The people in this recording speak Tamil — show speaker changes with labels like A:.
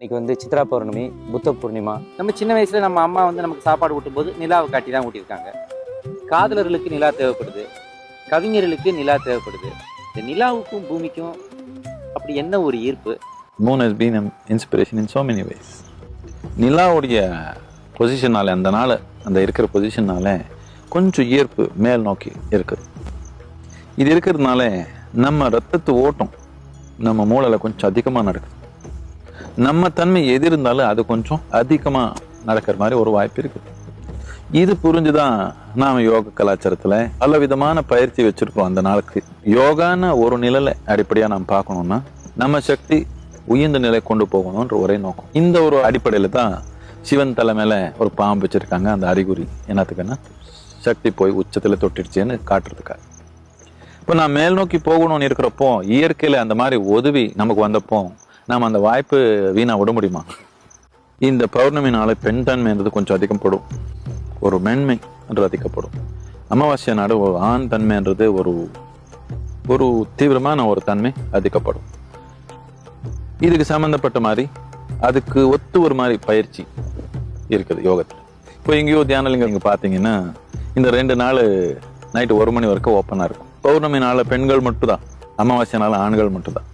A: இன்னைக்கு சித்ரா பௌர்ணமி, புத்த பூர்ணிமா. நம்ம சின்ன வயசுல நம்ம அம்மா நமக்கு சாப்பாடு ஊட்டும் போது நிலாவை காட்டி தான் ஊட்டியிருக்காங்க. காதலர்களுக்கு நிலா தேவைப்படுது, கவிஞர்களுக்கு நிலா தேவைப்படுது. இந்த நிலாவுக்கும் பூமிக்கும் அப்படி என்ன ஒரு ஈர்ப்பு?
B: Moon has been an inspiration in so many ways. நிலாவுடைய பொசிஷனால அந்த இருக்கிற பொசிஷனால கொஞ்சம் ஈர்ப்பு மேல் நோக்கி இருக்குது. இது இருக்கிறதுனால நம்ம ரத்தத்து ஓட்டம் நம்ம மூளையில் கொஞ்சம் அதிகமாக நடக்குது. நம்ம தன்மை எது இருந்தாலும் அது கொஞ்சம் அதிகமாக நடக்கிற மாதிரி ஒரு வாய்ப்பு இருக்குது. இது புரிஞ்சுதான் நாம் யோக கலாச்சாரத்தில் பல விதமான பயிற்சி வச்சிருக்கோம். அந்த நாளுக்கு யோகான ஒரு நிலையில அடிப்படையாக நாம் பார்க்கணும்னா நம்ம சக்தி உயர்ந்த நிலை கொண்டு போகணும்ன்ற ஒரே நோக்கம். இந்த ஒரு அடிப்படையில் தான் சிவன் தலைமையில ஒரு பாம்பு வச்சிருக்காங்க. அந்த அறிகுறி என்னத்துக்குன்னா சக்தி போய் உச்சத்தில் தொட்டிடுச்சேன்னு காட்டுறதுக்காக. இப்போ நான் மேல் நோக்கி போகணும்னு இருக்கிறப்போ இயற்கையில் அந்த மாதிரி உதவி நமக்கு வந்தப்போ நாம் அந்த வாய்ப்பு வீணா விட முடியுமா? இந்த பௌர்ணமி நாளை பெண் தன்மைன்றது கொஞ்சம் அதிகப்படும், ஒரு மென்மை என்று அதிகப்படும். அமாவாசை நாடு ஒரு ஆண் தன்மைன்றது ஒரு தீவிரமான ஒரு தன்மை அதிகப்படும். இதுக்கு சம்பந்தப்பட்ட மாதிரி அதுக்கு ஒத்து ஒரு மாதிரி பயிற்சி இருக்குது யோகத்தில். இப்போ எங்கேயோ தியானலிங்கம் இங்கே பார்த்தீங்கன்னா இந்த 2 நாள் நைட்டு 1 மணி வரைக்கும் ஓப்பனாக இருக்கும். பௌர்ணமி நாளில் பெண்கள் மட்டும்தான், அமாவாசை நாள் ஆண்கள் மட்டும்தான்.